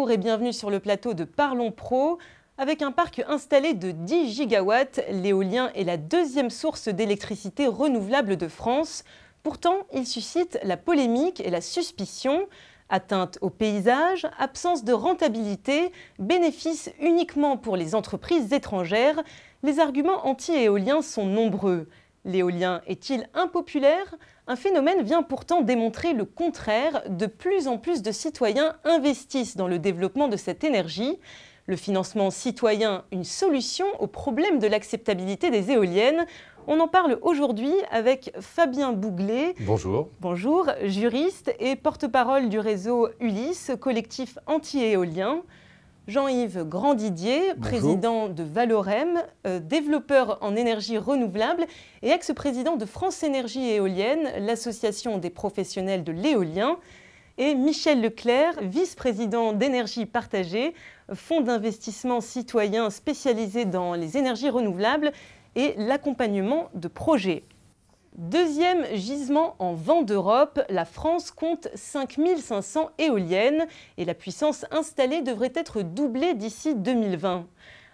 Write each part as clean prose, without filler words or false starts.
Bonjour et bienvenue sur le plateau de Parlons Pro. Avec un parc installé de 10 gigawatts, l'éolien est la deuxième source d'électricité renouvelable de France. Pourtant, il suscite la polémique et la suspicion. Atteinte au paysage, absence de rentabilité, bénéfices uniquement pour les entreprises étrangères, les arguments anti-éoliens sont nombreux. L'éolien est-il impopulaire ? Un phénomène vient pourtant démontrer le contraire. De plus en plus de citoyens investissent dans le développement de cette énergie. Le financement citoyen, une solution au problème de l'acceptabilité des éoliennes. On en parle aujourd'hui avec Fabien Bouglet. Bonjour. Bonjour, juriste et porte-parole du réseau Ulysse, collectif anti-éolien. Jean-Yves Grandidier, président de Valorem, développeur en énergie renouvelable et ex-président de France Énergie Éolienne, l'association des professionnels de l'éolien. Et Michel Leclerc, vice-président d'Énergie Partagée, fonds d'investissement citoyen spécialisé dans les énergies renouvelables et l'accompagnement de projets. Deuxième gisement en vent d'Europe, la France compte 5500 éoliennes et la puissance installée devrait être doublée d'ici 2020.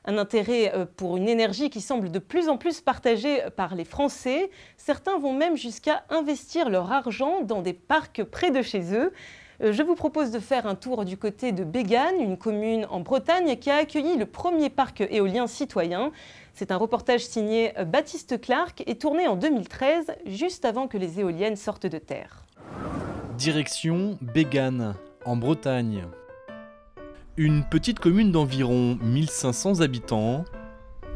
Un intérêt pour une énergie qui semble de plus en plus partagée par les Français. Certains vont même jusqu'à investir leur argent dans des parcs près de chez eux. Je vous propose de faire un tour du côté de Bégane, une commune en Bretagne qui a accueilli le premier parc éolien citoyen. C'est un reportage signé Baptiste Clark et tourné en 2013, juste avant que les éoliennes sortent de terre. Direction Bégane, en Bretagne. Une petite commune d'environ 1500 habitants,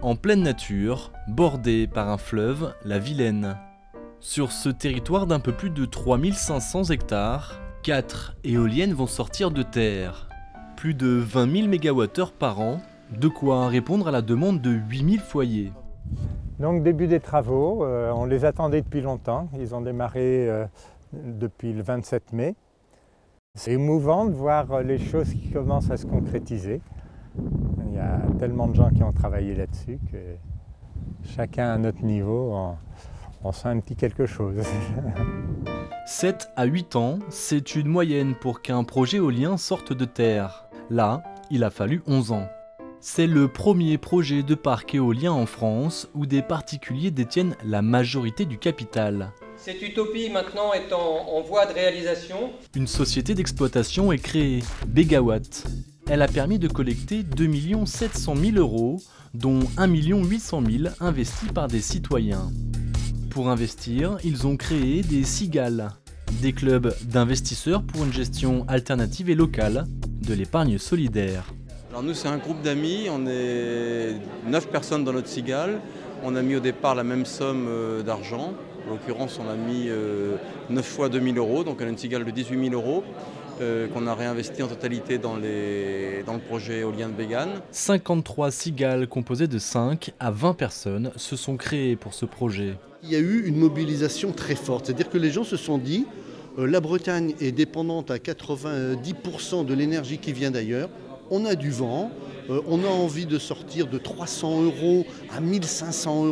en pleine nature, bordée par un fleuve, la Vilaine. Sur ce territoire d'un peu plus de 3500 hectares, 4 éoliennes vont sortir de terre. Plus de 20 000 MWh par an, de quoi répondre à la demande de 8000 foyers. Donc début des travaux, on les attendait depuis longtemps. Ils ont démarré depuis le 27 mai. C'est émouvant de voir les choses qui commencent à se concrétiser. Il y a tellement de gens qui ont travaillé là-dessus que chacun à notre niveau, on sent un petit quelque chose. 7 à 8 ans, c'est une moyenne pour qu'un projet éolien sorte de terre. Là, il a fallu 11 ans. C'est le premier projet de parc éolien en France où des particuliers détiennent la majorité du capital. Cette utopie maintenant est en voie de réalisation. Une société d'exploitation est créée, Bégawatt. Elle a permis de collecter 2 700 000 €, dont 1 800 000 investis par des citoyens. Pour investir, ils ont créé des cigales, des clubs d'investisseurs pour une gestion alternative et locale de l'épargne solidaire. Alors nous, c'est un groupe d'amis, on est 9 personnes dans notre cigale. On a mis au départ la même somme d'argent. En l'occurrence, on a mis 9 fois 2 000 €, donc on a une cigale de 18 000 € qu'on a réinvesti en totalité dans le projet éolien de Bégane. 53 cigales composées de 5 à 20 personnes se sont créées pour ce projet. Il y a eu une mobilisation très forte, c'est-à-dire que les gens se sont dit la Bretagne est dépendante à 90% de l'énergie qui vient d'ailleurs. On a du vent, on a envie de sortir de 300 € à 1500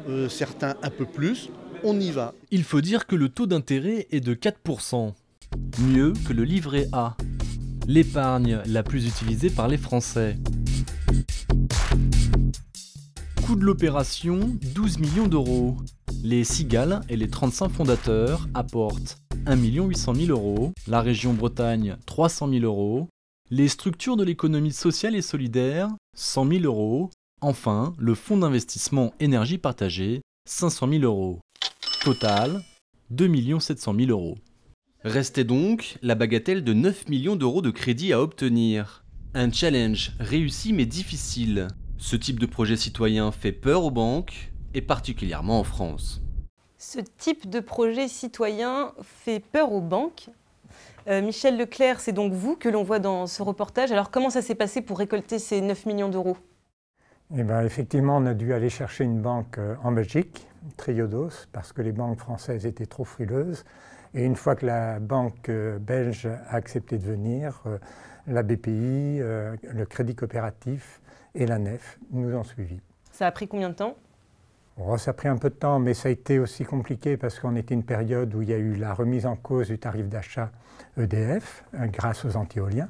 €, certains un peu plus, on y va. Il faut dire que le taux d'intérêt est de 4%, mieux que le livret A, l'épargne la plus utilisée par les Français. Coût de l'opération, 12 millions €. Les cigales et les 35 fondateurs apportent 1 800 000 €, la région Bretagne 300 000 €, les structures de l'économie sociale et solidaire, 100 000 €. Enfin, le fonds d'investissement énergie partagée, 500 000 €. Total, 2 700 000 €. Restait donc la bagatelle de 9 millions € de crédit à obtenir. Un challenge réussi mais difficile. Ce type de projet citoyen fait peur aux banques, et particulièrement en France. Ce type de projet citoyen fait peur aux banques. Michel Leclerc, c'est donc vous que l'on voit dans ce reportage. Alors comment ça s'est passé pour récolter ces 9 millions €? Eh bien, effectivement, on a dû aller chercher une banque en Belgique, Triodos, parce que les banques françaises étaient trop frileuses. Et une fois que la banque belge a accepté de venir, la BPI, le Crédit Coopératif et la Nef nous ont suivis. Ça a pris combien de temps? Oh, ça a pris un peu de temps, mais ça a été aussi compliqué parce qu'on était une période où il y a eu la remise en cause du tarif d'achat EDF grâce aux anti-éoliens.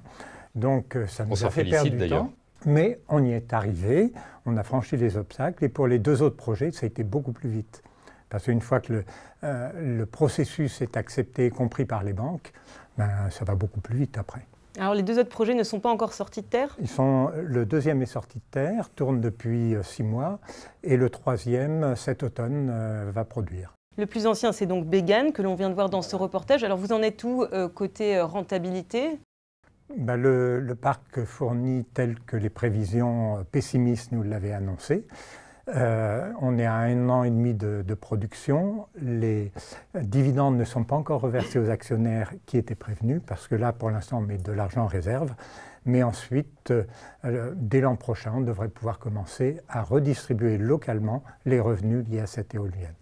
Donc ça nous a fait félicite perdre du d'ailleurs. temps. Mais on y est arrivé, on a franchi les obstacles et pour les 2 autres projets, ça a été beaucoup plus vite. Parce qu'une fois que le processus est accepté et compris par les banques, ça va beaucoup plus vite après. Alors les 2 autres projets ne sont pas encore sortis de terre? Le 2e est sorti de terre, tourne depuis 6 mois, et le 3e, cet automne, va produire. Le plus ancien, c'est donc Bégane, que l'on vient de voir dans ce reportage. Alors vous en êtes où côté rentabilité? Le parc fournit tel que les prévisions pessimistes nous l'avaient annoncé. On est à 1 an et demi de production. Les dividendes ne sont pas encore reversés aux actionnaires qui étaient prévenus, parce que là, pour l'instant, on met de l'argent en réserve. Mais ensuite, dès l'an prochain, on devrait pouvoir commencer à redistribuer localement les revenus liés à cette éolienne.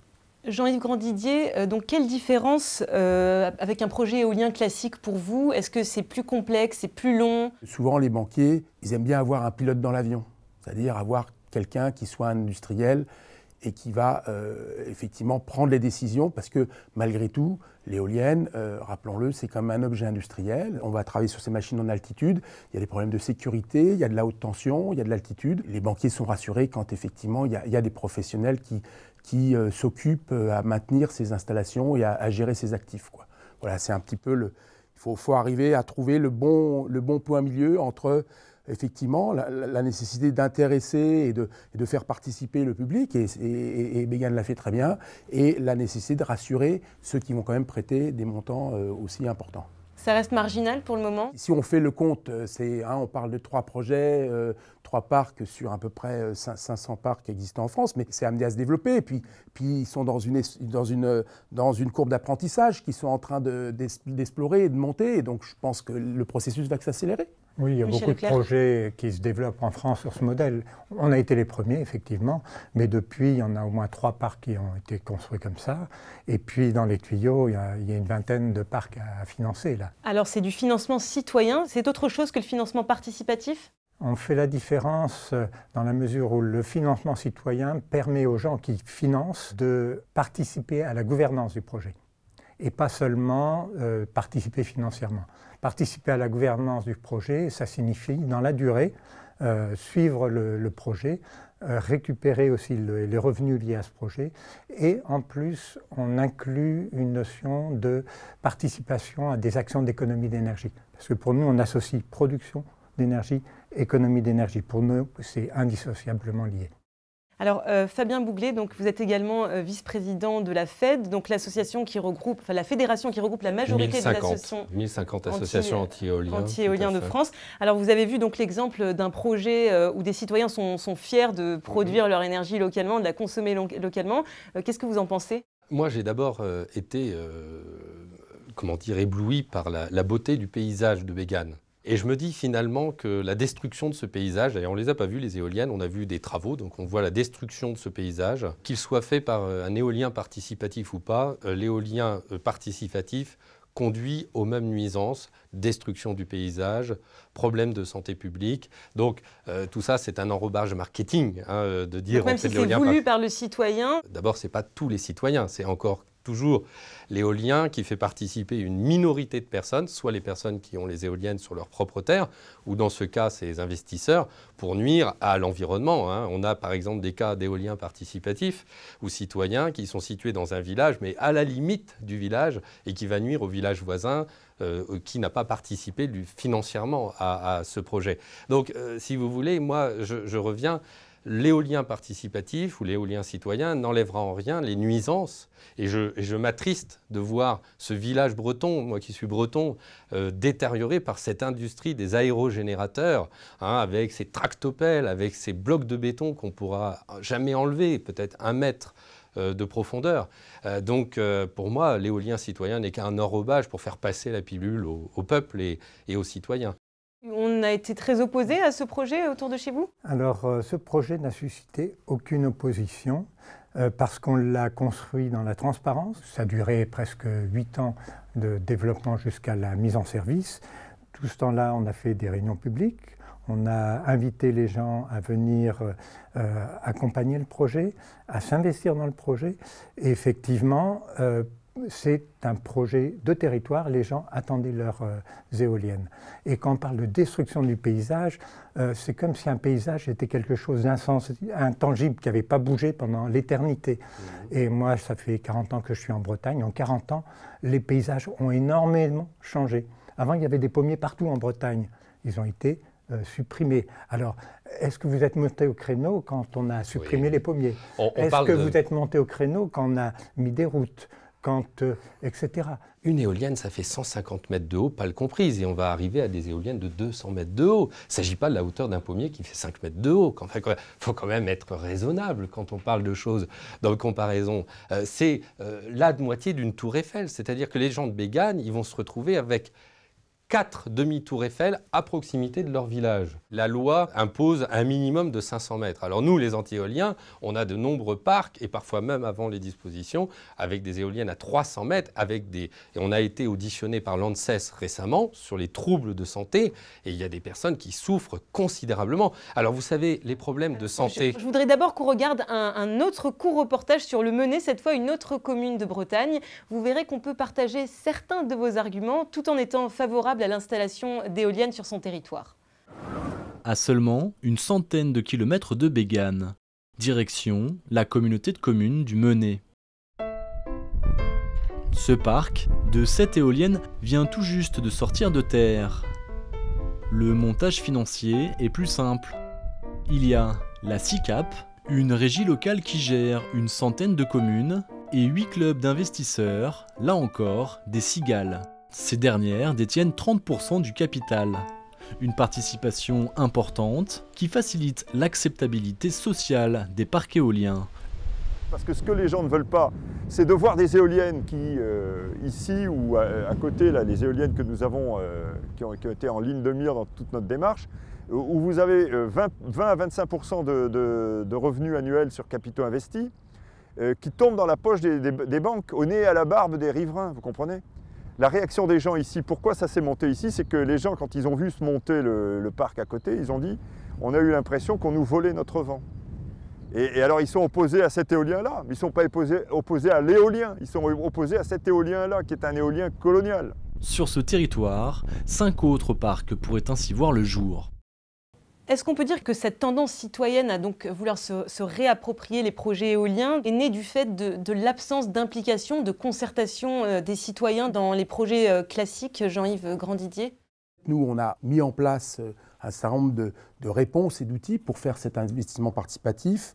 Jean-Yves Grandidier, donc quelle différence avec un projet éolien classique pour vous? Est-ce que c'est plus complexe, c'est plus long? Souvent, les banquiers, ils aiment bien avoir un pilote dans l'avion, c'est-à-dire avoir quelqu'un qui soit industriel et qui va effectivement prendre les décisions, parce que malgré tout, l'éolienne, rappelons-le, c'est comme un objet industriel. On va travailler sur ces machines en altitude, il y a des problèmes de sécurité, il y a de la haute tension, il y a de l'altitude. Les banquiers sont rassurés quand effectivement il y a des professionnels qui s'occupent à maintenir ces installations et à gérer ces actifs, quoi. Voilà, c'est un petit peu il faut arriver à trouver le bon point milieu entre effectivement la nécessité d'intéresser et de faire participer le public, et Bégane l'a fait très bien, et la nécessité de rassurer ceux qui vont quand même prêter des montants aussi importants. Ça reste marginal pour le moment? Si on fait le compte, on parle de 3 projets, 3 parcs sur à peu près 500 parcs existants en France, mais c'est amené à se développer. Et puis ils sont dans une courbe d'apprentissage qu'ils sont en train d'explorer et de monter. Et donc je pense que le processus va s'accélérer. Oui, il y a Michel beaucoup Leclerc. de projets qui se développent en France sur ce modèle. On a été les premiers, effectivement, mais depuis, il y en a au moins 3 parcs qui ont été construits comme ça. Et puis, dans les tuyaux, il y a une vingtaine de parcs à financer, là. Alors c'est du financement citoyen, c'est autre chose que le financement participatif? On fait la différence dans la mesure où le financement citoyen permet aux gens qui financent de participer à la gouvernance du projet et pas seulement participer financièrement. Participer à la gouvernance du projet, ça signifie dans la durée suivre le projet, récupérer aussi les revenus liés à ce projet, et en plus on inclut une notion de participation à des actions d'économie d'énergie. Parce que pour nous on associe production d'énergie, économie d'énergie. Pour nous, c'est indissociablement lié. Alors Fabien Bouglet, donc vous êtes également vice-président de la FED, donc l'association qui regroupe, la fédération qui regroupe la majorité des associations 1050 associations anti-éoliennes de France. Alors vous avez vu donc l'exemple d'un projet où des citoyens sont fiers de produire leur énergie localement, de la consommer localement. Qu'est-ce que vous en pensez? Moi, j'ai d'abord été ébloui par la beauté du paysage de Bégane. Et je me dis finalement que la destruction de ce paysage, d'ailleurs on ne les a pas vues les éoliennes, on a vu des travaux, donc on voit la destruction de ce paysage, qu'il soit fait par un éolien participatif ou pas, l'éolien participatif conduit aux mêmes nuisances, destruction du paysage, problème de santé publique. Donc tout ça c'est un enrobage marketing, de dire... Donc, même si c'est voulu par le citoyen... D'abord ce n'est pas tous les citoyens, c'est encore toujours l'éolien qui fait participer une minorité de personnes, soit les personnes qui ont les éoliennes sur leur propre terre, ou dans ce cas, ces investisseurs, pour nuire à l'environnement. On a par exemple des cas d'éoliens participatifs ou citoyens qui sont situés dans un village, mais à la limite du village, et qui va nuire au village voisin qui n'a pas participé financièrement à ce projet. Donc, si vous voulez, moi, je reviens... L'éolien participatif ou l'éolien citoyen n'enlèvera en rien les nuisances. Et je m'attriste de voir ce village breton, moi qui suis breton, détérioré par cette industrie des aérogénérateurs, avec ces tractopelles, avec ces blocs de béton qu'on ne pourra jamais enlever, peut-être 1 mètre de profondeur. Donc pour moi, l'éolien citoyen n'est qu'un enrobage pour faire passer la pilule au peuple et aux citoyens. On a été très opposés à ce projet autour de chez vous? Alors, ce projet n'a suscité aucune opposition parce qu'on l'a construit dans la transparence. Ça a duré presque 8 ans de développement jusqu'à la mise en service. Tout ce temps-là, on a fait des réunions publiques. On a invité les gens à venir accompagner le projet, à s'investir dans le projet. Et effectivement, c'est un projet de territoire, les gens attendaient leurs éoliennes. Et quand on parle de destruction du paysage, c'est comme si un paysage était quelque chose d'intangible, qui n'avait pas bougé pendant l'éternité. Et moi, ça fait 40 ans que je suis en Bretagne. En 40 ans, les paysages ont énormément changé. Avant, il y avait des pommiers partout en Bretagne. Ils ont été supprimés. Alors, est-ce que vous êtes monté au créneau quand on a supprimé les pommiers? Est-ce que vous êtes monté au créneau quand on a mis des routes, etc. Une éolienne, ça fait 150 mètres de haut, pas le comprise, et on va arriver à des éoliennes de 200 mètres de haut. Il ne s'agit pas de la hauteur d'un pommier qui fait 5 mètres de haut. Il faut quand même être raisonnable quand on parle de choses dans le comparaison. C'est la moitié d'une tour Eiffel, c'est-à-dire que les gens de Bégagne, ils vont se retrouver avec 4 demi-tours Eiffel à proximité de leur village. La loi impose un minimum de 500 mètres. Alors nous, les anti-éoliens, on a de nombreux parcs, et parfois même avant les dispositions, avec des éoliennes à 300 mètres, et on a été auditionné par l'ANSES récemment sur les troubles de santé, et il y a des personnes qui souffrent considérablement. Alors vous savez, les problèmes de santé... Je voudrais d'abord qu'on regarde un autre court reportage sur le Menez, cette fois une autre commune de Bretagne. Vous verrez qu'on peut partager certains de vos arguments, tout en étant favorable à l'installation d'éoliennes sur son territoire. À seulement une centaine de kilomètres de Bégagne, direction la communauté de communes du Menez. Ce parc de 7 éoliennes vient tout juste de sortir de terre. Le montage financier est plus simple. Il y a la SICAP, une régie locale qui gère une centaine de communes, et 8 clubs d'investisseurs, là encore des cigales. Ces dernières détiennent 30% du capital. Une participation importante qui facilite l'acceptabilité sociale des parcs éoliens. Parce que ce que les gens ne veulent pas, c'est de voir des éoliennes qui, ici ou à côté, là, les éoliennes que nous avons, qui ont été en ligne de mire dans toute notre démarche, où vous avez 20 à 25% de revenus annuels sur capitaux investis, qui tombent dans la poche des banques, au nez et à la barbe des riverains, vous comprenez? La réaction des gens ici, pourquoi ça s'est monté ici, c'est que les gens, quand ils ont vu se monter le parc à côté, ils ont dit « on a eu l'impression qu'on nous volait notre vent ». Et alors ils sont opposés à cet éolien-là, mais ils ne sont pas opposés à l'éolien, ils sont opposés à cet éolien-là, qui est un éolien colonial. Sur ce territoire, 5 autres parcs pourraient ainsi voir le jour. Est-ce qu'on peut dire que cette tendance citoyenne à donc vouloir se réapproprier les projets éoliens est née du fait de l'absence d'implication, de concertation des citoyens dans les projets classiques, Jean-Yves Grandidier? Nous, on a mis en place un certain nombre de réponses et d'outils pour faire cet investissement participatif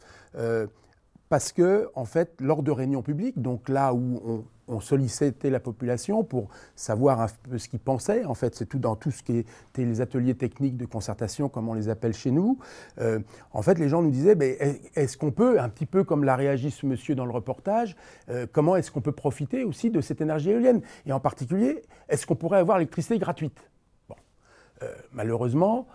parce que, en fait, lors de réunions publiques, donc là où on sollicitait la population pour savoir un peu ce qu'ils pensaient. En fait, c'est tout dans tout ce qui était les ateliers techniques de concertation, comme on les appelle chez nous. En fait, les gens nous disaient, est-ce qu'on peut, un petit peu comme l'a réagi ce monsieur dans le reportage, comment est-ce qu'on peut profiter aussi de cette énergie éolienne? Et en particulier, est-ce qu'on pourrait avoir l'électricité gratuite? Bon. Malheureusement,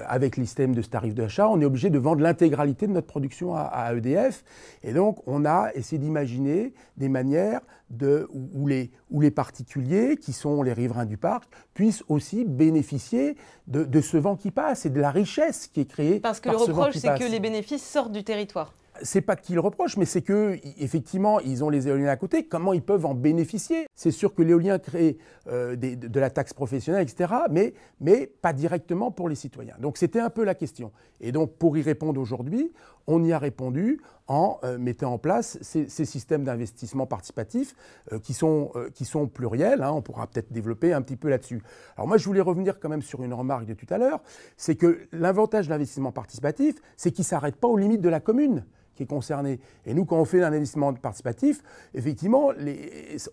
avec les systèmes de ce tarif d'achat, on est obligé de vendre l'intégralité de notre production à EDF. Et donc, on a essayé d'imaginer des manières où les particuliers, qui sont les riverains du parc, puissent aussi bénéficier de ce vent qui passe et de la richesse qui est créée par ce vent qui passe. Parce que le reproche, c'est que les bénéfices sortent du territoire. C'est pas qu'ils le reprochent, mais c'est qu'effectivement, ils ont les éoliens à côté. Comment ils peuvent en bénéficier? C'est sûr que l'éolien crée de la taxe professionnelle, etc., mais pas directement pour les citoyens. Donc c'était un peu la question. Et donc pour y répondre aujourd'hui, on y a répondu en mettant en place ces systèmes d'investissement participatif qui sont pluriels. On pourra peut-être développer un petit peu là-dessus. Alors moi, je voulais revenir quand même sur une remarque de tout à l'heure. C'est que l'avantage de l'investissement participatif, c'est qu'il ne s'arrête pas aux limites de la commune qui est concerné. Et nous, quand on fait un investissement participatif, effectivement,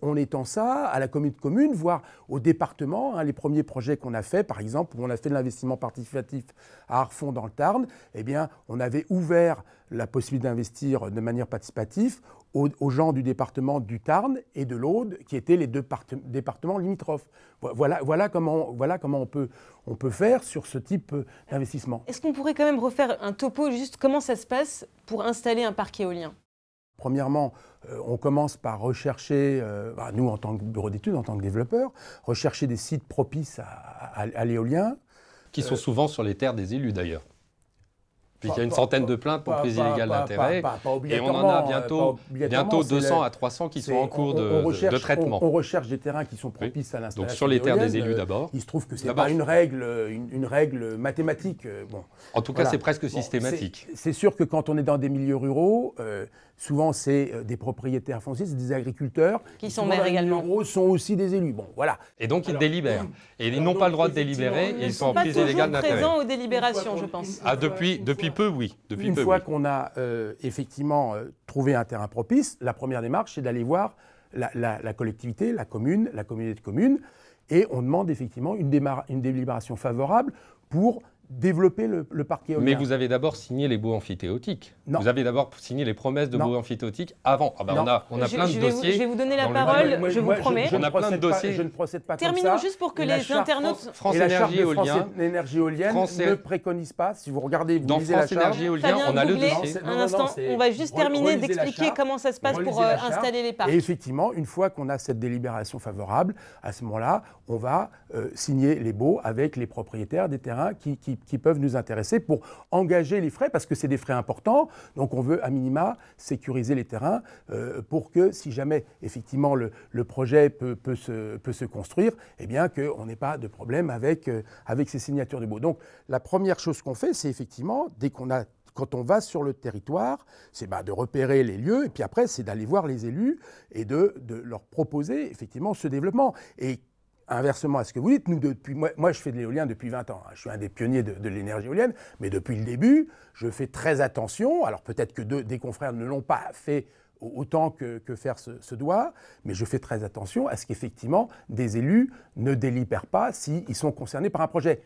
on étend ça à la commune, voire au département. Les premiers projets qu'on a fait, par exemple, où on a fait de l'investissement participatif à Arfond dans le Tarn, eh bien, on avait ouvert la possibilité d'investir de manière participative aux gens du département du Tarn et de l'Aude, qui étaient les deux départements limitrophes. Voilà comment on peut faire sur ce type d'investissement. Est-ce qu'on pourrait quand même refaire un topo, juste comment ça se passe pour installer un parc éolien? Premièrement, on commence par rechercher, nous en tant que bureau d'études, en tant que développeur, rechercher des sites propices à l'éolien. Qui sont souvent sur les terres des élus d'ailleurs. Puisqu'il y a une centaine de plaintes pour prise illégale d'intérêt. Et on en a bientôt 200 à 300 qui sont en cours de traitement. On recherche des terrains qui sont propices à l'installation. Donc sur les terres des élus d'abord. Il se trouve que ce n'est pas une règle mathématique. Bon. En tout cas, c'est presque systématique. C'est sûr que quand on est dans des milieux ruraux, souvent c'est des propriétaires fonciers, c'est des agriculteurs. Qui sont maires également. Ruraux sont aussi des élus. Bon, voilà. Et donc ils délibèrent. Et ils n'ont pas le droit de délibérer et ils sont en prise illégale d'intérêt. Ils ne sont pas toujours présents aux délibérations, je pense. Ah, depuis peu, oui. Une fois qu'on a effectivement trouvé un terrain propice, la première démarche, c'est d'aller voir la collectivité, la communauté de communes, et on demande effectivement une délibération favorable pour développer le parc éolien. Mais vous avez d'abord signé les baux amphithéotiques. Non. Vous avez d'abord signé les promesses de baux amphithéotiques avant. Ah ben on a plein de dossiers. Je vais vous donner la parole, je vous promets. On a plein de dossiers. Je ne procède pas comme ça. Terminons juste pour que les internautes... France Énergie Éolien. L'énergie éolienne ne préconise pas, si vous regardez, vous lisez la charte. Dans France Énergie Éolien, on a le dossier. Un instant, on va juste terminer d'expliquer comment ça se passe pour installer les parcs. Et effectivement, une fois qu'on a cette délibération favorable, à ce moment-là, on va signer les baux avec les propriétaires des terrains qui peuvent nous intéresser pour engager les frais, parce que c'est des frais importants. Donc on veut à minima sécuriser les terrains pour que si jamais effectivement le projet peut se construire, eh bien qu'on n'ait pas de problème avec ces signatures de baux. Donc la première chose qu'on fait, c'est effectivement, quand on va sur le territoire, c'est de repérer les lieux, et puis après c'est d'aller voir les élus et de leur proposer effectivement ce développement. Et inversement à ce que vous dites, moi je fais de l'éolien depuis 20 ans. Je suis un des pionniers de l'énergie éolienne, mais depuis le début, je fais très attention. Alors peut-être que des confrères ne l'ont pas fait autant que faire se doit, mais je fais très attention à ce qu'effectivement des élus ne délibèrent pas s'ils sont concernés par un projet.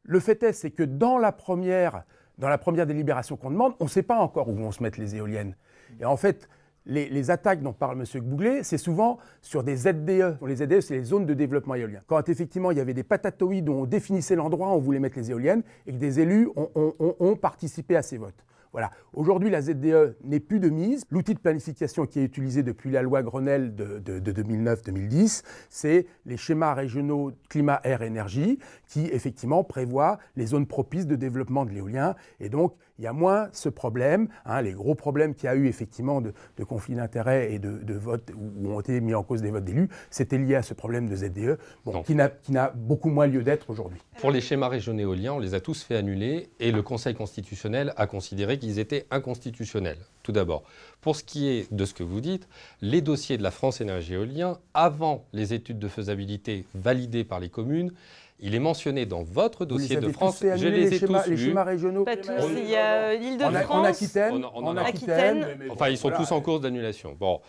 Le fait est, c'est que dans la première délibération qu'on demande, on ne sait pas encore où vont se mettre les éoliennes. Et en fait, les attaques dont parle M. Gbouglet, c'est souvent sur des ZDE. Les ZDE, c'est les zones de développement éolien. Quand effectivement il y avait des patatoïdes où on définissait l'endroit où on voulait mettre les éoliennes et que des élus ont participé à ces votes. Voilà. Aujourd'hui, la ZDE n'est plus de mise. L'outil de planification qui est utilisé depuis la loi Grenelle de 2009-2010, c'est les schémas régionaux climat, air, énergie qui, effectivement, prévoient les zones propices de développement de l'éolien. Et donc, il y a moins ce problème, les gros problèmes qu'il y a eu, effectivement, de conflits d'intérêts et de votes où ont été mis en cause des votes d'élus, c'était lié à ce problème de ZDE, qui n'a beaucoup moins lieu d'être aujourd'hui. Pour les schémas régionaux éoliens, on les a tous fait annuler et le Conseil constitutionnel a considéré qu'ils étaient inconstitutionnels, tout d'abord. Pour ce qui est de ce que vous dites, les dossiers de la France Énergie Éolien, avant les études de faisabilité validées par les communes, il est mentionné dans votre dossier de France. Je les ai tous lus. Les schémas régionaux. Pas tous. Il y a l'Île-de-France. En Aquitaine. En Aquitaine. Enfin, ils sont tous en cours d'annulation. Bon,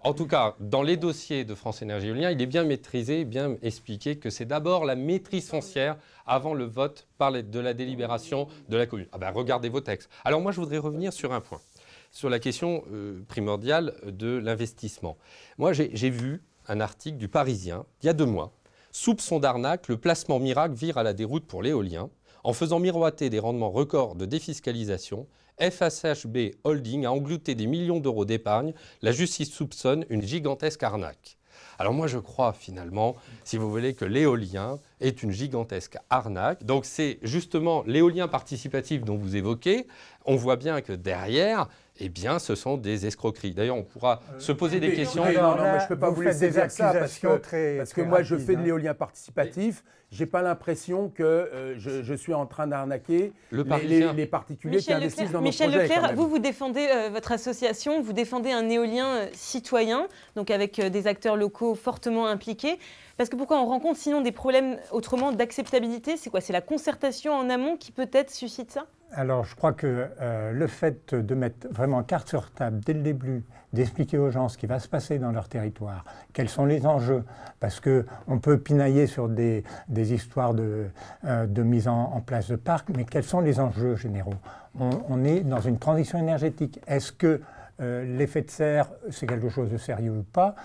en tout cas, dans les dossiers de France Énergie Éolien, il est bien maîtrisé, bien expliqué que c'est d'abord la maîtrise foncière avant le vote de la délibération de la commune. Regardez vos textes. Alors moi, je voudrais revenir sur un point, sur la question primordiale de l'investissement. Moi, j'ai vu un article du Parisien, il y a 2 mois. Soupçon d'arnaque, le placement miracle vire à la déroute pour l'éolien. En faisant miroiter des rendements records de défiscalisation, FSHB Holding a englouti des millions d'euros d'épargne. La justice soupçonne une gigantesque arnaque. Alors moi je crois finalement, si vous voulez, que l'éolien est une gigantesque arnaque. Donc c'est justement l'éolien participatif dont vous évoquez. On voit bien que derrière, eh bien, ce sont des escroqueries. D'ailleurs, on pourra se poser des questions. Non, mais je ne peux pas vous laisser dire ça parce que moi, je fais de l'éolien participatif. Je n'ai pas l'impression que je suis en train d'arnaquer les particuliers qui investissent dans nos projets. Michel Leclerc, vous défendez votre association, vous défendez un éolien citoyen, donc avec des acteurs locaux fortement impliqués. Parce que pourquoi on rencontre sinon des problèmes autrement d'acceptabilité? C'est quoi? C'est la concertation en amont qui peut-être suscite ça? Alors je crois que le fait de mettre vraiment carte sur table dès le début, d'expliquer aux gens ce qui va se passer dans leur territoire, quels sont les enjeux, parce qu'on peut pinailler sur des histoires de mise en place de parcs, mais quels sont les enjeux généraux? On est dans une transition énergétique. Est-ce que l'effet de serre, c'est quelque chose de sérieux ou pas?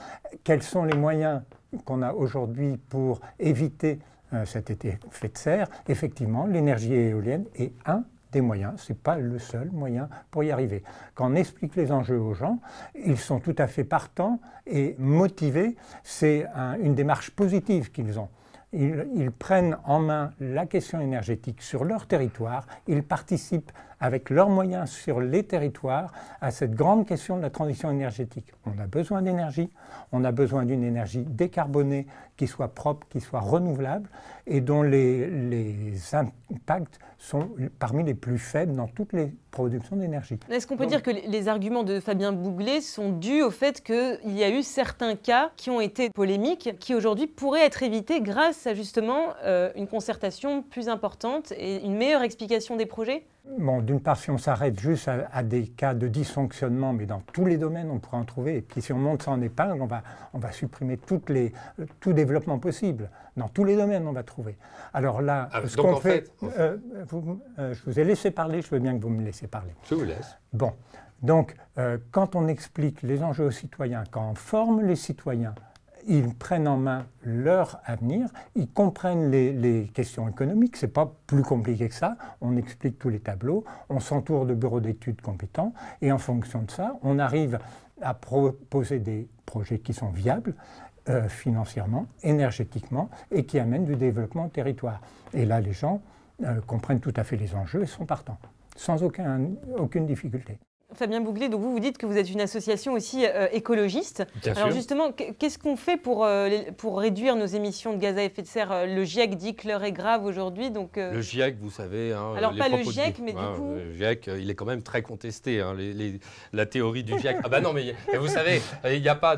Quels sont les moyens qu'on a aujourd'hui pour éviter cet effet de serre? Effectivement, l'énergie éolienne est un des moyens, ce n'est pas le seul moyen pour y arriver. Quand on explique les enjeux aux gens, ils sont tout à fait partants et motivés. C'est une démarche positive qu'ils ont. Ils prennent en main la question énergétique sur leur territoire, ils participent avec leurs moyens sur les territoires, à cette grande question de la transition énergétique. On a besoin d'énergie, on a besoin d'une énergie décarbonée qui soit propre, qui soit renouvelable et dont les impacts sont parmi les plus faibles dans toutes les productions d'énergie. Est-ce qu'on peut dire que les arguments de Fabien Bouglet sont dus au fait qu'il y a eu certains cas qui ont été polémiques, qui aujourd'hui pourraient être évités grâce à justement une concertation plus importante et une meilleure explication des projets ? Bon, d'une part, si on s'arrête juste à des cas de dysfonctionnement, mais dans tous les domaines, on pourrait en trouver. Et puis si on monte ça en épingle, on va supprimer tout développement possible. Dans tous les domaines, on va trouver. Alors là, ce qu'on fait... je vous ai laissé parler, je veux bien que vous me laissiez parler. Je vous laisse. Bon, donc, quand on explique les enjeux aux citoyens, quand on forme les citoyens, ils prennent en main leur avenir, ils comprennent les questions économiques, ce n'est pas plus compliqué que ça, on explique tous les tableaux, on s'entoure de bureaux d'études compétents, et en fonction de ça, on arrive à proposer des projets qui sont viables, financièrement, énergétiquement, et qui amènent du développement au territoire. Et là, les gens comprennent tout à fait les enjeux et sont partants, sans aucune difficulté. Fabien Bouglet, donc vous dites que vous êtes une association aussi écologiste. Bien Alors sûr. justement, qu'est-ce qu'on fait pour réduire nos émissions de gaz à effet de serre ? Le GIEC dit que l'heure est grave aujourd'hui. Donc, Le GIEC, vous savez... Hein, alors pas le GIEC, mais du coup... Le GIEC, il est quand même très contesté. Hein, la théorie du GIEC... Ah bah non, mais vous savez, il n'y a pas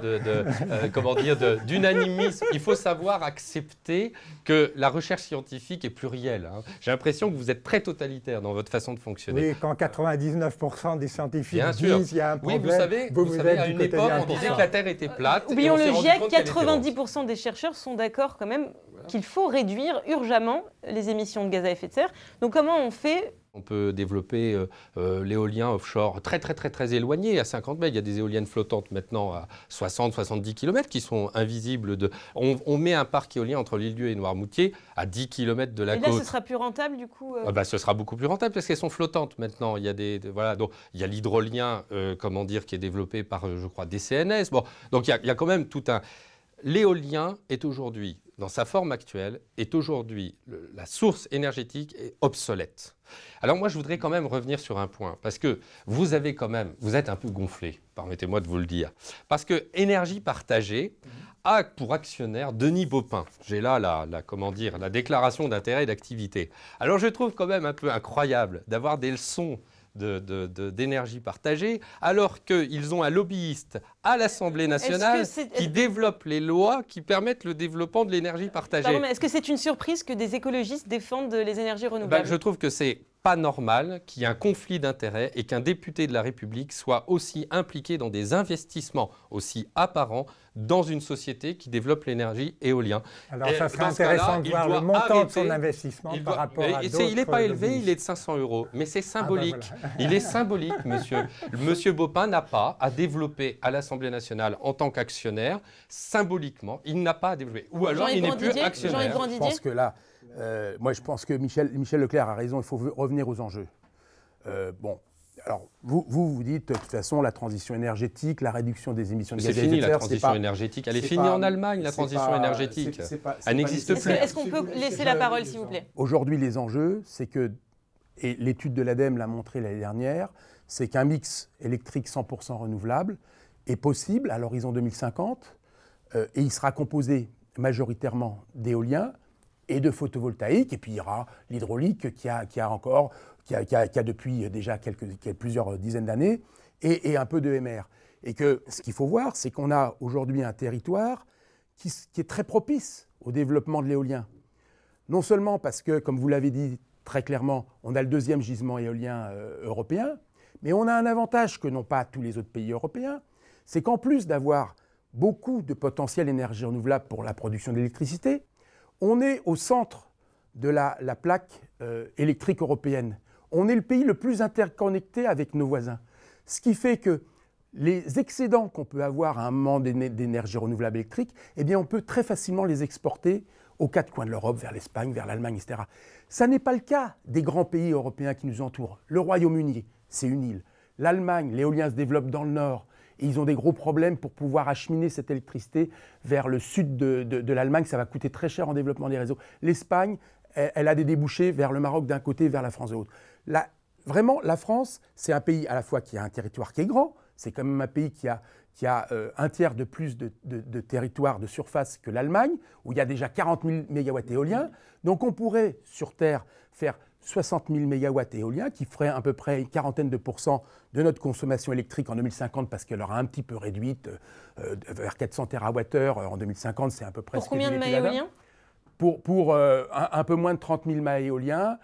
d'unanimisme. Il faut savoir accepter que la recherche scientifique est plurielle. Hein. J'ai l'impression que vous êtes très totalitaire dans votre façon de fonctionner. Oui, quand 99% des scientifiques Bien sûr. disent qu'il y a un problème, oui, vous savez à une époque, on disait que la Terre était plate. Oublions le GIEC, 90% des chercheurs sont d'accord quand même qu'il faut réduire urgemment les émissions de gaz à effet de serre. Donc comment on fait ? On peut développer l'éolien offshore très éloigné, à 50 mètres. Il y a des éoliennes flottantes maintenant à 60-70 km qui sont invisibles. On met un parc éolien entre l'île-Dieu et Noirmoutier à 10 km de la côte. Et là, ce sera plus rentable du coup Ce sera beaucoup plus rentable parce qu'elles sont flottantes maintenant. Il y a donc il y a l'hydrolien, qui est développé par, je crois, des CNS. Bon, donc il y a quand même tout un... L'éolien est aujourd'hui, dans sa forme actuelle, la source énergétique est obsolète. Alors moi, je voudrais quand même revenir sur un point, parce que vous êtes un peu gonflé, permettez-moi de vous le dire. Parce que Énergie Partagée a pour actionnaire Denis Baupin. J'ai là la déclaration d'intérêt et d'activité. Alors je trouve quand même un peu incroyable d'avoir des leçons d'énergie partagée, alors qu'ils ont un lobbyiste à l'Assemblée nationale qui développe les lois qui permettent le développement de l'énergie partagée. Pardon, mais est-ce que c'est une surprise que des écologistes défendent les énergies renouvelables ? Je trouve que c'est pas normal qu'il y ait un conflit d'intérêts et qu'un député de la République soit aussi impliqué dans des investissements aussi apparents dans une société qui développe l'énergie éolienne. Alors ça serait intéressant de voir le montant de son investissement par rapport à d'autres... Il n'est pas élevé, il est de 500 €, mais c'est symbolique. Voilà. Il est symbolique, monsieur. Monsieur Baupin n'a pas à développer à l'Assemblée nationale en tant qu'actionnaire, symboliquement, il n'a pas à développer. Ou alors il n'est plus actionnaire. Je pense que là, moi je pense que Michel Leclerc a raison, il faut revenir aux enjeux. Alors, vous dites, de toute façon, la transition énergétique, la réduction des émissions de gaz à effet de serre... C'est fini la transition énergétique. Elle est finie en Allemagne, la transition énergétique. Elle n'existe plus. Est-ce qu'on peut laisser la parole, s'il vous plaît ? Aujourd'hui, les enjeux, c'est que, et l'étude de l'ADEME l'a montré l'année dernière, c'est qu'un mix électrique 100% renouvelable est possible à l'horizon 2050, et il sera composé majoritairement d'éolien et de photovoltaïque, et puis il y aura l'hydraulique qui a depuis déjà plusieurs dizaines d'années, et un peu de MR. Et que ce qu'il faut voir, c'est qu'on a aujourd'hui un territoire qui est très propice au développement de l'éolien. Non seulement parce que, comme vous l'avez dit très clairement, on a le deuxième gisement éolien européen, mais on a un avantage que n'ont pas tous les autres pays européens, c'est qu'en plus d'avoir beaucoup de potentiel énergie renouvelable pour la production d'électricité, on est au centre de la plaque électrique européenne. On est le pays le plus interconnecté avec nos voisins. Ce qui fait que les excédents qu'on peut avoir à un moment d'énergie renouvelable électrique, eh bien on peut très facilement les exporter aux quatre coins de l'Europe, vers l'Espagne, vers l'Allemagne, etc. Ça n'est pas le cas des grands pays européens qui nous entourent. Le Royaume-Uni, c'est une île. L'Allemagne, l'éolien se développe dans le nord. Et ils ont des gros problèmes pour pouvoir acheminer cette électricité vers le sud de l'Allemagne. Ça va coûter très cher en développement des réseaux. L'Espagne, elle a des débouchés vers le Maroc d'un côté et vers la France de l'autre. vraiment, la France, c'est un pays à la fois qui a un territoire qui est grand, c'est quand même un pays qui a un tiers de plus de territoire de surface que l'Allemagne, où il y a déjà 40 000 mégawatts éoliens. Donc on pourrait, sur Terre, faire 60 000 mégawatts éoliens, qui ferait à peu près une quarantaine de % de notre consommation électrique en 2050, parce qu'elle aura un petit peu réduite vers 400 TWh en 2050, c'est à peu près pour ce combien de mâts éoliens? Pour un peu moins de 30 000 mâts éoliens.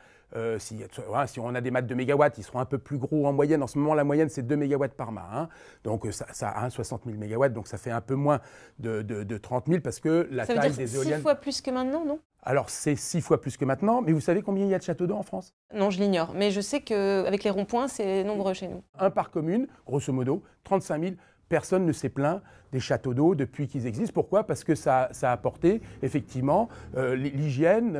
Si on a des mâts de 2 mégawatts, ils seront un peu plus gros en moyenne. En ce moment, la moyenne, c'est 2 mégawatts par mât. Hein. Donc, ça a 60 000 mégawatts, donc ça fait un peu moins de 30 000 parce que la taille des éoliennes... Ça veut dire 6 fois plus que maintenant, non? Alors, c'est 6 fois plus que maintenant, mais vous savez combien il y a de châteaux d'eau en France? Non, je l'ignore, mais je sais qu'avec les ronds-points, c'est nombreux chez nous. Un par commune, grosso modo, 35 000. Personne ne s'est plaint des châteaux d'eau depuis qu'ils existent. Pourquoi? Parce que ça a apporté effectivement l'hygiène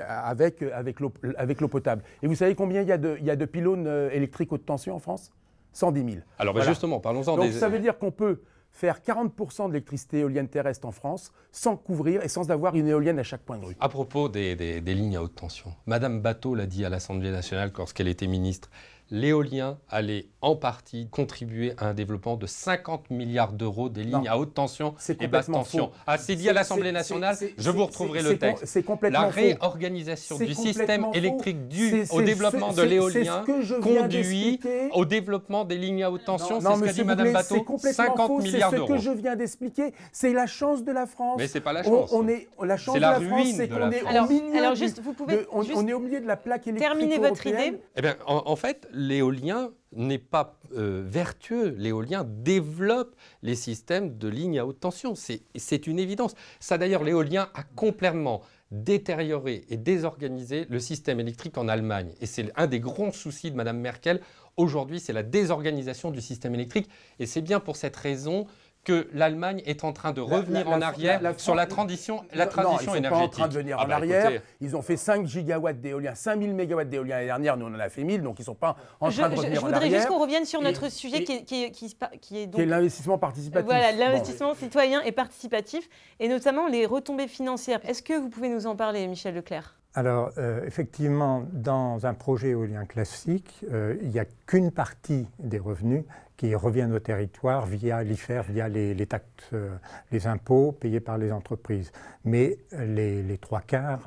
avec l'eau potable. Et vous savez combien il y a de pylônes électriques haute tension en France? 110 000. Alors voilà. Justement, parlons-en Donc ça veut dire qu'on peut faire 40% d'électricité éolienne terrestre en France sans couvrir et sans avoir une éolienne à chaque point de rue. À propos des lignes à haute tension, Madame Batho l'a dit à l'Assemblée nationale lorsqu'elle était ministre, l'éolien allait en partie contribuer à un développement de 50 milliards d'euros des lignes à haute tension et basse tension. Faux. Ah, c'est dit à l'Assemblée nationale, je vous retrouverai le texte. C'est complètement La faux. réorganisation du système électrique dû au développement de l'éolien conduit au développement des lignes à haute tension, c'est ce qu'a dit Madame Batho, 50 milliards d'euros. C'est ce que je viens d'expliquer, c'est la chance de la France. Mais c'est pas la chance. La chance de la France, ruine c'est qu'on est au milieu de la plaque électrique terminer votre idée. Eh bien, en fait, l'éolien n'est pas vertueux. L'éolien développe les systèmes de lignes à haute tension. C'est une évidence. Ça, d'ailleurs, l'éolien a complètement détérioré et désorganisé le système électrique en Allemagne. Et c'est un des grands soucis de Mme Merkel. Aujourd'hui, c'est la désorganisation du système électrique. Et c'est bien pour cette raison que l'Allemagne est en train de revenir en arrière sur la transition énergétique. Non, ils ne sont pas en train de venir en arrière. Écoutez, ils ont fait 5 gigawatts d'éolien, 5000 mégawatts d'éolien l'année dernière. Nous, on en a fait 1000, donc ils ne sont pas en train de revenir en arrière. Je voudrais juste qu'on revienne sur notre sujet qui est l'investissement participatif. Voilà, l'investissement citoyen et participatif, et notamment les retombées financières. Est-ce que vous pouvez nous en parler, Michel Leclerc? Alors, effectivement, dans un projet éolien classique, il n'y a qu'une partie des revenus qui reviennent au territoire via l'IFER, via les taxes, les impôts payés par les entreprises. Mais les 3/4,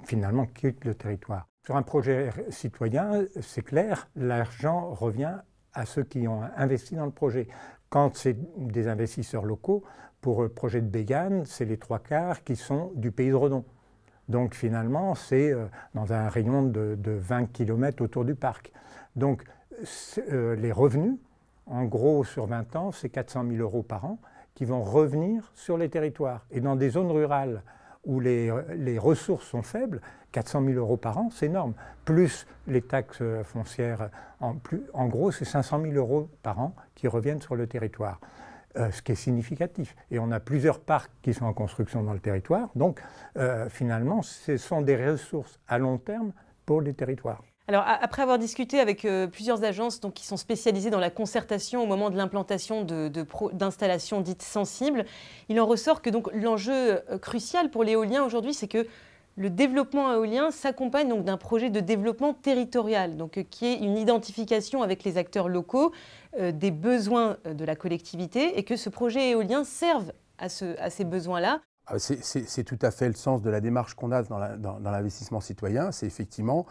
finalement, quittent le territoire. Sur un projet citoyen, c'est clair, l'argent revient à ceux qui ont investi dans le projet. Quand c'est des investisseurs locaux, pour le projet de Bégane, c'est les 3/4 qui sont du pays de Redon. Donc finalement, c'est dans un rayon de 20 km autour du parc. Donc les revenus, en gros sur 20 ans, c'est 400 000 € par an qui vont revenir sur les territoires. Et dans des zones rurales où les ressources sont faibles, 400 000 € par an, c'est énorme. Plus les taxes foncières, en gros, c'est 500 000 € par an qui reviennent sur le territoire. Ce qui est significatif. Et on a plusieurs parcs qui sont en construction dans le territoire. Donc, finalement, ce sont des ressources à long terme pour les territoires. Alors, après avoir discuté avec plusieurs agences qui sont spécialisées dans la concertation au moment de l'implantation d'installations dites sensibles, il en ressort que l'enjeu crucial pour l'éolien aujourd'hui, c'est que le développement éolien s'accompagne d'un projet de développement territorial, qui est une identification avec les acteurs locaux des besoins de la collectivité, et que ce projet éolien serve à ces besoins-là. C'est tout à fait le sens de la démarche qu'on a dans l'investissement citoyen, c'est effectivement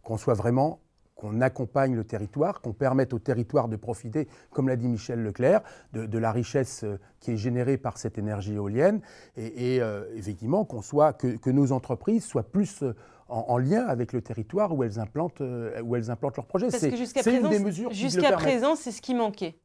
qu'on soit vraiment, qu'on accompagne le territoire, qu'on permette au territoire de profiter, comme l'a dit Michel Leclerc, de la richesse qui est générée par cette énergie éolienne, et effectivement que nos entreprises soient plus en lien avec le territoire où elles implantent leurs projets. Parce que jusqu'à présent, c'est ce qui manquait.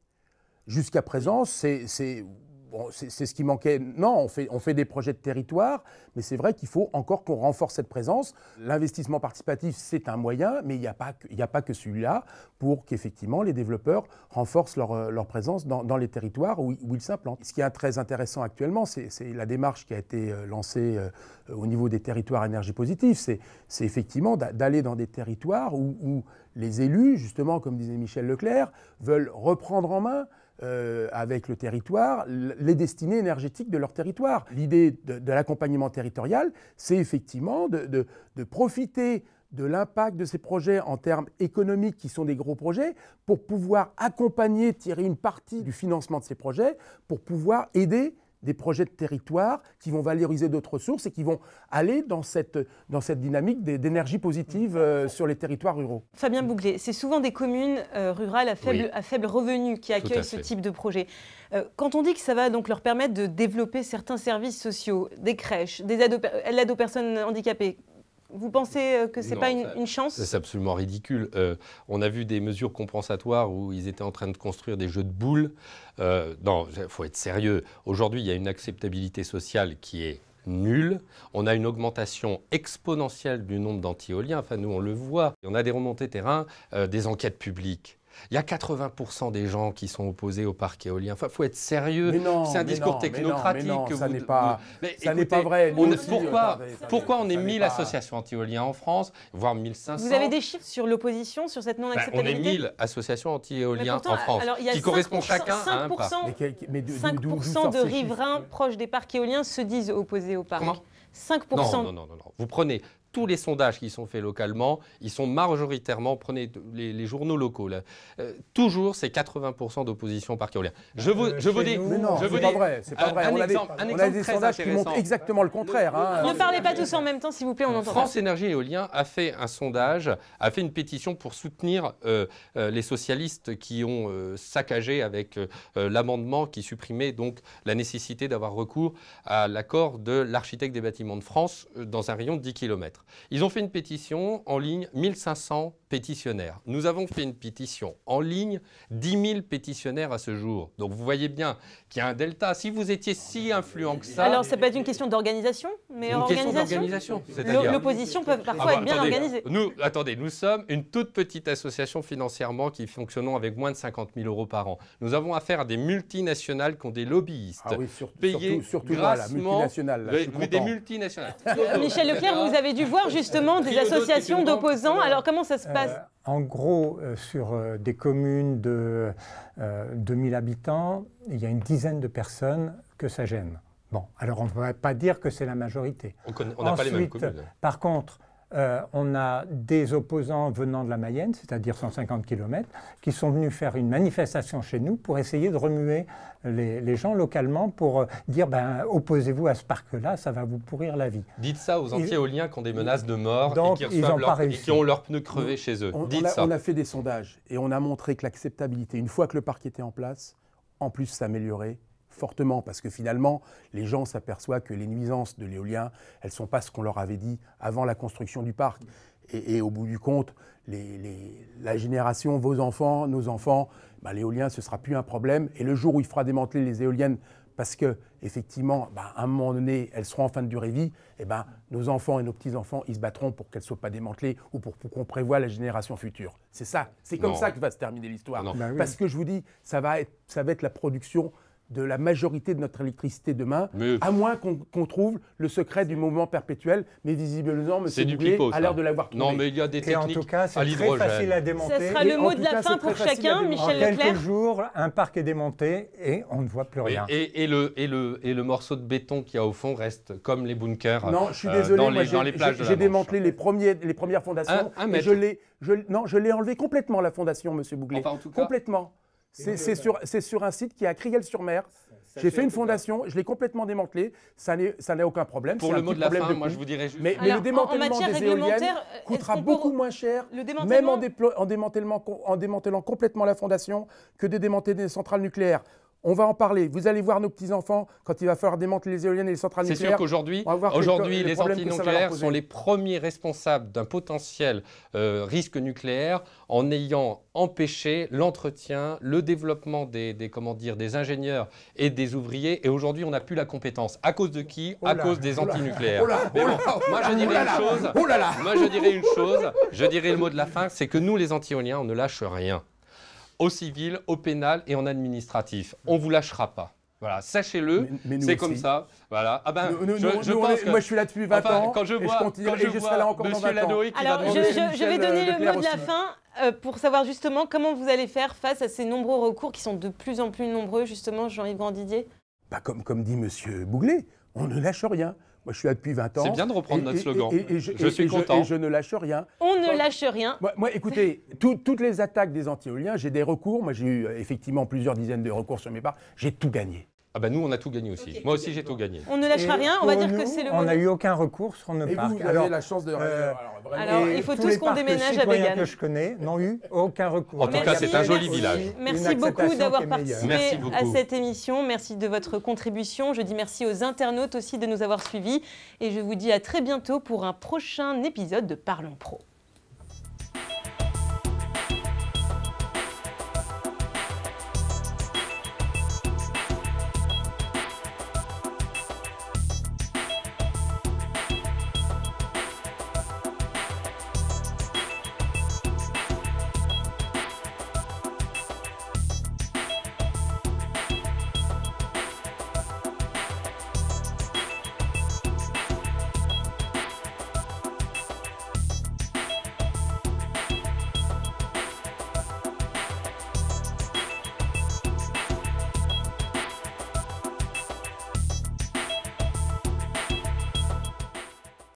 Jusqu'à présent, c'est ce qui manquait. Non, on fait des projets de territoire, mais c'est vrai qu'il faut encore qu'on renforce cette présence. L'investissement participatif, c'est un moyen, mais il n'y a pas que celui-là pour qu'effectivement les développeurs renforcent leur présence dans les territoires où ils s'implantent. Ce qui est très intéressant actuellement, c'est la démarche qui a été lancée au niveau des territoires énergie positive. C'est effectivement d'aller dans des territoires où les élus, justement, comme disait Michel Leclerc, veulent reprendre en main avec le territoire, les destinées énergétiques de leur territoire. L'idée de l'accompagnement territorial, c'est effectivement de profiter de l'impact de ces projets en termes économiques qui sont des gros projets pour pouvoir accompagner, tirer une partie du financement de ces projets pour pouvoir aider des projets de territoire qui vont valoriser d'autres ressources et qui vont aller dans cette dynamique d'énergie positive sur les territoires ruraux. Fabien Bouglet, c'est souvent des communes rurales à faible revenu qui accueillent ce type de projet. Quand on dit que ça va donc leur permettre de développer certains services sociaux, des crèches, l'aide aux personnes handicapées, vous pensez que ce n'est pas une chance? C'est absolument ridicule. On a vu des mesures compensatoires où ils étaient en train de construire des jeux de boules. Non, il faut être sérieux. Aujourd'hui, il y a une acceptabilité sociale qui est nulle. On a une augmentation exponentielle du nombre d'anti-éoliens. Enfin, nous, on le voit. On a des remontées terrain, des enquêtes publiques. Il y a 80% des gens qui sont opposés au parc éolien. Enfin, il faut être sérieux. C'est un discours technocratique. Ça n'est pas vrai. Pourquoi on est 1000 associations anti-éoliens en France, voire 1500? Vous avez des chiffres sur l'opposition, sur cette non-acceptabilité? On est 1000 associations anti-éoliens en France, qui correspondent chacun à un parc. 5% de riverains proches des parcs éoliens se disent opposés au parc. Comment? 5%. Non. Vous prenez tous les sondages qui sont faits localement, ils sont majoritairement, prenez les journaux locaux, là, toujours c'est 80% d'opposition au parc éolien. Je vous dis... Mais non, c'est pas vrai. On a des sondages qui montrent exactement le contraire. Ne parlez pas tous en même temps, s'il vous plaît, on entend. France Énergie Éolien a fait un sondage, a fait une pétition pour soutenir les socialistes qui ont saccagé avec l'amendement qui supprimait donc la nécessité d'avoir recours à l'accord de l'architecte des bâtiments de France dans un rayon de 10 km. Ils ont fait une pétition en ligne, 1500 pétitionnaires. Nous avons fait une pétition en ligne, 10 000 pétitionnaires à ce jour. Donc vous voyez bien qu'il y a un delta. Si vous étiez si influent que ça... Alors ça peut être une question d'organisation, mais l'opposition peut parfois être bien organisée. Nous sommes une toute petite association financièrement qui fonctionnons avec moins de 50 000 € par an. Nous avons affaire à des multinationales qui ont des lobbyistes payés surtout grassement, des multinationales. Michel Leclerc, vous avez dû voir justement des associations d'opposants. Alors comment ça se passe? En gros, sur des communes de 2000 habitants, il y a une dizaine de personnes que ça gêne. Bon, alors on ne va pas dire que c'est la majorité. On n'a pas les mêmes communes. Par contre, on a des opposants venant de la Mayenne, c'est-à-dire 150 km, qui sont venus faire une manifestation chez nous pour essayer de remuer les gens localement pour dire opposez-vous à ce parc-là, ça va vous pourrir la vie. Dites ça aux anti-éoliens qui ont des menaces de mort donc, et qui ont leurs pneus crevés chez eux. On a fait des sondages et on a montré que l'acceptabilité, une fois que le parc était en place, en plus s'améliorait fortement, parce que finalement, les gens s'aperçoivent que les nuisances de l'éolien, elles ne sont pas ce qu'on leur avait dit avant la construction du parc. Et au bout du compte, la génération, vos enfants, nos enfants, l'éolien, ce ne sera plus un problème. Et le jour où il faudra démanteler les éoliennes, parce qu'effectivement, à un moment donné, elles seront en fin de durée vie, nos enfants et nos petits-enfants, ils se battront pour qu'elles ne soient pas démantelées ou pour qu'on prévoie la génération future. C'est ça, c'est comme ça que va se terminer l'histoire. Parce que je vous dis, ça va être la production de la majorité de notre électricité demain, à moins qu'on trouve le secret du mouvement perpétuel, mais visiblement, M. Bouglet a l'air de l'avoir trouvé. Non, mais il y a des techniques en tout cas, c'est très facile à démonter. Ça sera le mot de la fin pour chacun, Michel Leclerc. En quelques jours, un parc est démonté et on ne voit plus rien. Et le morceau de béton qu'il y a au fond reste comme les bunkers. Non, je suis désolé, j'ai démantelé les premières fondations. Et je l'ai enlevé complètement, la fondation, M. Bouglet. Enfin, en tout cas, complètement. C'est sur un site qui est à Criel-sur-Mer. J'ai fait une fondation, je l'ai complètement démantelée, ça n'a aucun problème. Pour le mot de la fin, moi je vous dirais juste... Mais le démantèlement des éoliennes coûtera beaucoup moins cher, même en démantelant complètement la fondation, que de démanteler des centrales nucléaires. On va en parler. Vous allez voir nos petits-enfants quand il va falloir démanteler les éoliennes et les centrales nucléaires. C'est sûr qu'aujourd'hui, les antinucléaires sont les premiers responsables d'un potentiel risque nucléaire en ayant empêché l'entretien, le développement des ingénieurs et des ouvriers. Et aujourd'hui, on n'a plus la compétence. À cause de qui? À cause des antinucléaires. Moi, je dirais une chose. Je dirais le mot de la fin, c'est que nous, les anti-éoliens, on ne lâche rien. Au civil, au pénal et en administratif. On ne vous lâchera pas. Voilà, sachez-le, c'est comme ça. Voilà. Moi, je suis là depuis 20 ans quand je vois Monsieur Ladoï qui Alors, je vais donner le mot de la fin pour savoir justement comment vous allez faire face à ces nombreux recours qui sont de plus en plus nombreux, justement, Jean-Yves Grandidier. Comme dit Monsieur Bouglet, on ne lâche rien. Moi, je suis là depuis 20 ans. C'est bien de reprendre notre slogan. Je suis content. Et je ne lâche rien. On ne lâche rien. Moi écoutez, toutes les attaques des anti-éoliens, j'ai des recours. Moi, j'ai eu effectivement plusieurs dizaines de recours sur mes parts. J'ai tout gagné. Ah bah nous, on a tout gagné aussi. Okay. Moi aussi, j'ai tout gagné. On ne lâchera rien, on va dire que c'est le mot. On n'a eu aucun recours sur nos parcs. Vous avez la chance de... Alors, il faut tous qu'on déménage à Bégane. Que je connais n'ont eu aucun recours. En tout cas, c'est un joli village. Merci beaucoup d'avoir participé à cette émission. Merci de votre contribution. Je dis merci aux internautes aussi de nous avoir suivis. Et je vous dis à très bientôt pour un prochain épisode de Parlons Pro.